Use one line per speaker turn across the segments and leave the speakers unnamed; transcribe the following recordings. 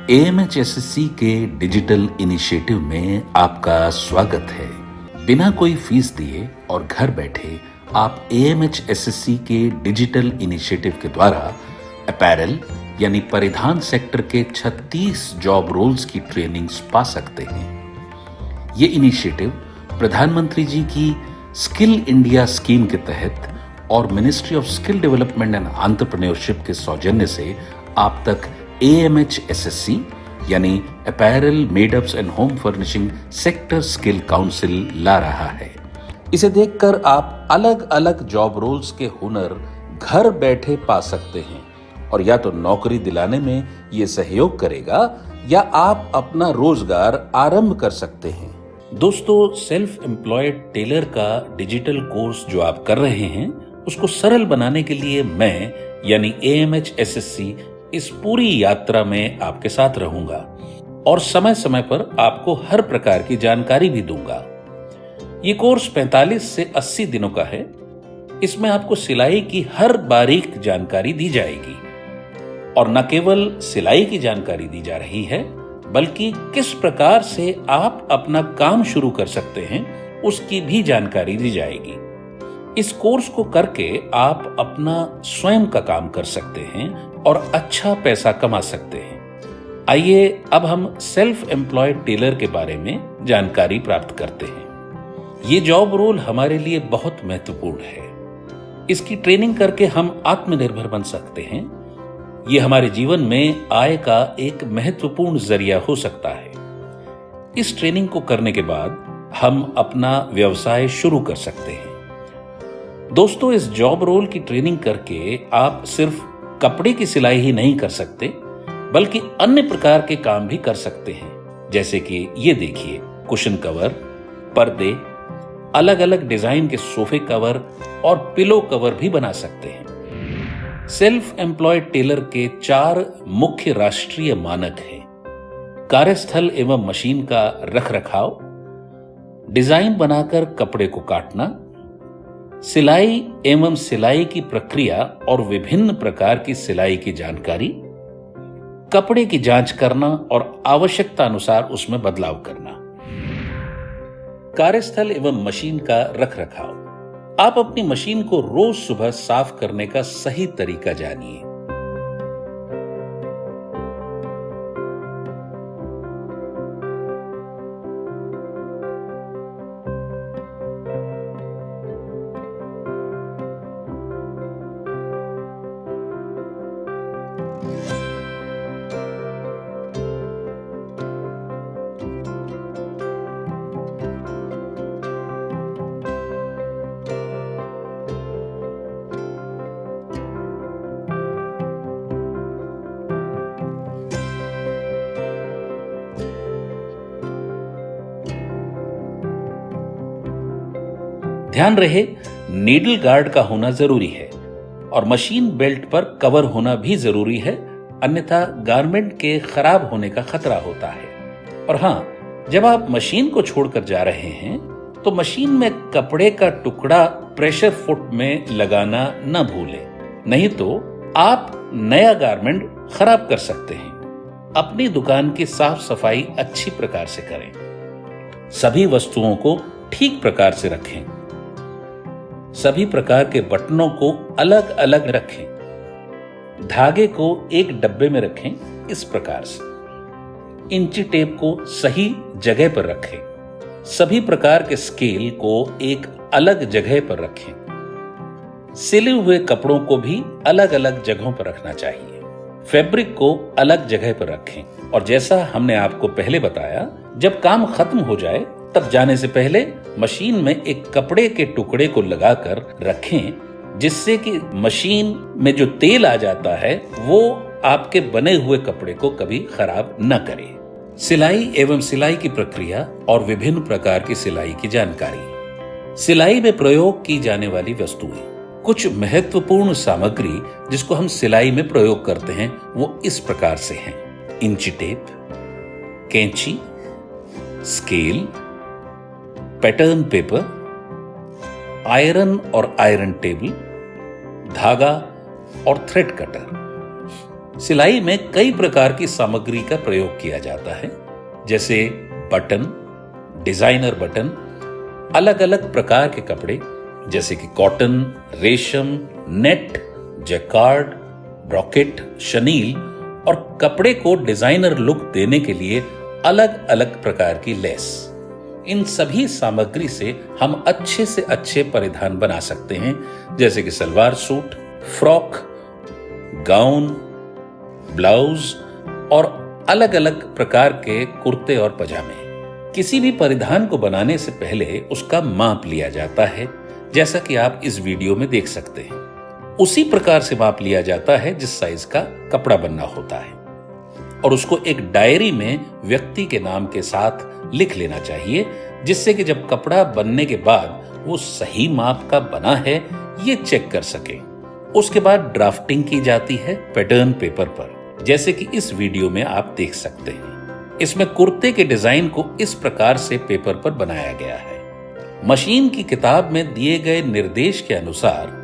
एएमएचएसएससी के digital initiative में आपका स्वागत है। बिना कोई फीस दिए और घर बैठे आप एएमएचएसएससी के डिजिटल इनिशिएटिव के द्वारा अपैरल यानी परिधान सेक्टर के 36 जॉब रोल्स की ट्रेनिंग्स पा सकते हैं। ये इनिशिएटिव प्रधानमंत्री जी की स्किल इंडिया स्कीम के तहत और ministry of skill development and entrepreneurship के सौजन्य से आप तक एएमएचएसएससी यानी apparel made ups and home furnishing sector skill council ला रहा है। इसे देखकर आप अलग अलग जॉब रोल्स के हुनर घर बैठे पा सकते हैं और या तो नौकरी दिलाने में ये सहयोग करेगा या आप अपना रोजगार आरंभ कर सकते हैं। दोस्तों, सेल्फ एम्प्लॉयड टेलर का डिजिटल कोर्स जो आप कर रहे हैं उसको सरल बनाने के लिए मैं यानी एएमएचएसएससी इस पूरी यात्रा में आपके साथ रहूंगा और समय समय पर आपको हर प्रकार की जानकारी भी दूंगा। ये कोर्स 45 से 80 दिनों का है। इसमें आपको सिलाई की हर बारीक जानकारी दी जाएगी और न केवल सिलाई की जानकारी दी जा रही है बल्कि किस प्रकार से आप अपना काम शुरू कर सकते हैं उसकी भी जानकारी दी जाएगी। इस कोर्स को करके आप अपना स्वयं का काम कर सकते हैं और अच्छा पैसा कमा सकते हैं। आइए अब हम सेल्फ एम्प्लॉयड टेलर के बारे में जानकारी प्राप्त करते हैं। ये जॉब रोल हमारे लिए बहुत महत्वपूर्ण है। इसकी ट्रेनिंग करके हम आत्मनिर्भर बन सकते हैं। ये हमारे जीवन में आय का एक महत्वपूर्ण जरिया हो सकता है। इस ट्रेनिंग को करने के बाद हम अपना व्यवसाय शुरू कर सकते हैं। दोस्तों, इस जॉब रोल की ट्रेनिंग करके आप सिर्फ कपड़े की सिलाई ही नहीं कर सकते बल्कि अन्य प्रकार के काम भी कर सकते हैं। जैसे कि ये देखिए, कुशन कवर, पर्दे, अलग अलग डिजाइन के सोफे कवर और पिलो कवर भी बना सकते हैं। सेल्फ एम्प्लॉयड टेलर के 4 मुख्य राष्ट्रीय मानक हैं। कार्यस्थल एवं मशीन का रखरखाव, डिजाइन बनाकर कपड़े को काटना, सिलाई एवं सिलाई की प्रक्रिया और विभिन्न प्रकार की सिलाई की जानकारी, कपड़े की जांच करना और आवश्यकता अनुसार उसमें बदलाव करना। कार्यस्थल एवं मशीन का रखरखाव। आप अपनी मशीन को रोज सुबह साफ करने का सही तरीका जानिए। ध्यान रहे, नीडल गार्ड का होना जरूरी है और मशीन बेल्ट पर कवर होना भी जरूरी है, अन्यथा गारमेंट के खराब होने का खतरा होता है। और हाँ, जब आप मशीन को छोड़कर जा रहे हैं तो मशीन में कपड़े का टुकड़ा प्रेशर फुट में लगाना न भूलें, नहीं तो आप नया गारमेंट खराब कर सकते हैं। अपनी दुकान की साफ सफाई अच्छी प्रकार से करें। सभी वस्तुओं को ठीक प्रकार से रखें। सभी प्रकार के बटनों को अलग अलग रखें। धागे को एक डब्बे में रखें इस प्रकार से। इंची टेप को सही जगह पर रखें। सभी प्रकार के स्केल को एक अलग जगह पर रखें। सिले हुए कपड़ों को भी अलग अलग जगहों पर रखना चाहिए। फैब्रिक को अलग जगह पर रखें और जैसा हमने आपको पहले बताया, जब काम खत्म हो जाए तब जाने से पहले मशीन में एक कपड़े के टुकड़े को लगाकर रखें, जिससे कि मशीन में जो तेल आ जाता है वो आपके बने हुए कपड़े को कभी खराब न करे। सिलाई एवं सिलाई की प्रक्रिया और विभिन्न प्रकार की सिलाई की जानकारी। सिलाई में प्रयोग की जाने वाली वस्तुएं। कुछ महत्वपूर्ण सामग्री जिसको हम सिलाई में प्रयोग करते हैं वो इस प्रकार से हैं: इंची टेप, कैंची, स्केल, पैटर्न पेपर, आयरन और आयरन टेबल, धागा और थ्रेड कटर। सिलाई में कई प्रकार की सामग्री का प्रयोग किया जाता है, जैसे बटन, डिजाइनर बटन, अलग अलग प्रकार के कपड़े जैसे कि कॉटन, रेशम, नेट, जैकार्ड, ब्रॉकेट, शनील और कपड़े को डिजाइनर लुक देने के लिए अलग अलग प्रकार की लेस। इन सभी सामग्री से हम अच्छे से अच्छे परिधान बना सकते हैं, जैसे कि salwar suit, frock, gown, blouse और अलग अलग प्रकार के कुर्ते और पजामे। किसी भी परिधान को बनाने से पहले उसका माप लिया जाता है, जैसा कि आप इस वीडियो में देख सकते हैं। उसी प्रकार से माप लिया जाता है जिस साइज का कपड़ा बनना होता है, और उसको एक डायरी में व्यक्ति के नाम के साथ लिख लेना चाहिए, जिससे कि जब कपड़ा बनने के बाद वो सही माप का बना है ये चेक कर सके। उसके बाद ड्राफ्टिंग की जाती है पैटर्न पेपर पर, जैसे कि इस वीडियो में आप देख सकते हैं। इसमें कुर्ते के डिजाइन को इस प्रकार से पेपर पर बनाया गया है। मशीन की किताब में दिए गए निर्देश के अनुसार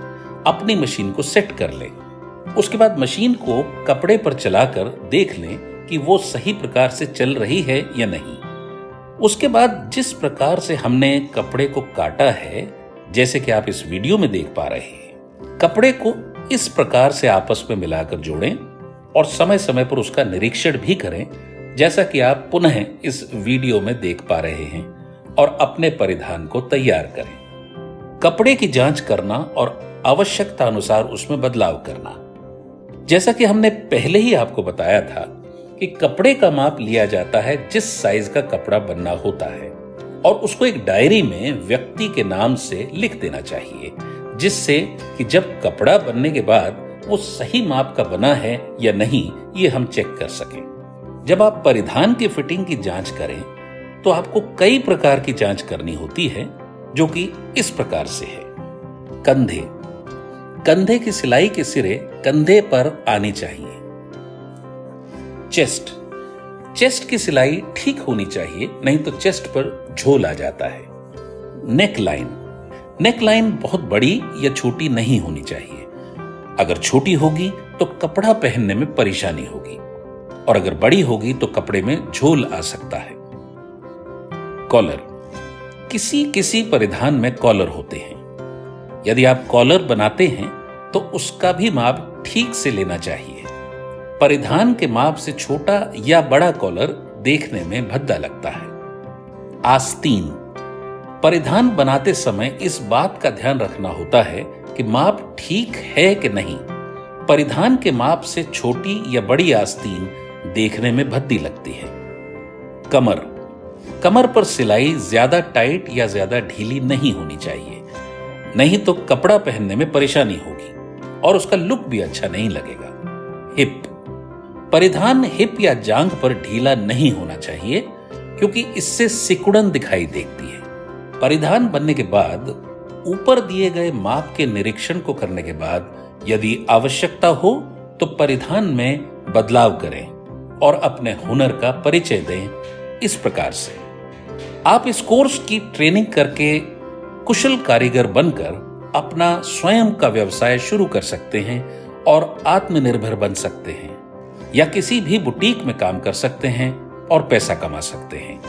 अपनी मशीन को सेट कर लें। उसके बाद मशीन को कपड़े पर चलाकर देख लें कि वो सही प्रकार से चल रही है या नहीं। उसके बाद जिस प्रकार से हमने कपड़े को काटा है, जैसे कि आप इस वीडियो में देख पा रहे हैं, कपड़े को इस प्रकार से आपस में मिलाकर जोड़ें और समय समय पर उसका निरीक्षण भी करें, जैसा कि आप पुनः इस वीडियो में देख पा रहे हैं, और अपने परिधान को तैयार करें। कपड़े की जांच करना और आवश्यकता अनुसार उसमें बदलाव करना। जैसा कि हमने पहले ही आपको बताया था कि कपड़े का माप लिया जाता है जिस साइज का कपड़ा बनना होता है, और उसको एक डायरी में व्यक्ति के नाम से लिख देना चाहिए, जिससे कि जब कपड़ा बनने के बाद वो सही माप का बना है या नहीं ये हम चेक कर सकें। जब आप परिधान की फिटिंग की जांच करें तो आपको कई प्रकार की जांच करनी होती है, जो कि इस प्रकार से है। कंधे, कंधे की सिलाई के सिरे कंधे पर आनी चाहिए। चेस्ट, चेस्ट की सिलाई ठीक होनी चाहिए, नहीं तो चेस्ट पर झोल आ जाता है। नेक लाइन, नेक लाइन बहुत बड़ी या छोटी नहीं होनी चाहिए। अगर छोटी होगी तो कपड़ा पहनने में परेशानी होगी, और अगर बड़ी होगी तो कपड़े में झोल आ सकता है। कॉलर, किसी किसी परिधान में कॉलर होते हैं। यदि आप कॉलर बनाते हैं तो उसका भी माप ठीक से लेना चाहिए। परिधान के माप से छोटा या बड़ा कॉलर देखने में भद्दा लगता है। आस्तीन, परिधान बनाते समय इस बात का ध्यान रखना होता है कि माप ठीक है कि नहीं। परिधान के माप से छोटी या बड़ी आस्तीन देखने में भद्दी लगती है। कमर, कमर पर सिलाई ज्यादा टाइट या ज्यादा ढीली नहीं होनी चाहिए, नहीं तो कपड़ा पहनने में परेशानी होगी और उसका लुक भी अच्छा नहीं लगेगा। हिप, परिधान हिप या जांघ पर ढीला नहीं होना चाहिए, क्योंकि इससे सिकुड़न दिखाई देती है। परिधान बनने के बाद ऊपर दिए गए माप के निरीक्षण को करने के बाद यदि आवश्यकता हो तो परिधान में बदलाव करें और अपने हुनर का परिचय दें। इस प्रकार से आप इस कोर्स की ट्रेनिंग करके कुशल कारीगर बनकर अपना स्वयं का व्यवसाय शुरू कर सकते हैं और आत्मनिर्भर बन सकते हैं, या किसी भी बुटीक में काम कर सकते हैं और पैसा कमा सकते हैं।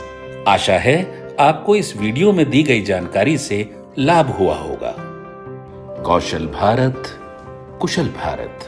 आशा है आपको इस वीडियो में दी गई जानकारी से लाभ हुआ होगा। कौशल भारत, कुशल भारत।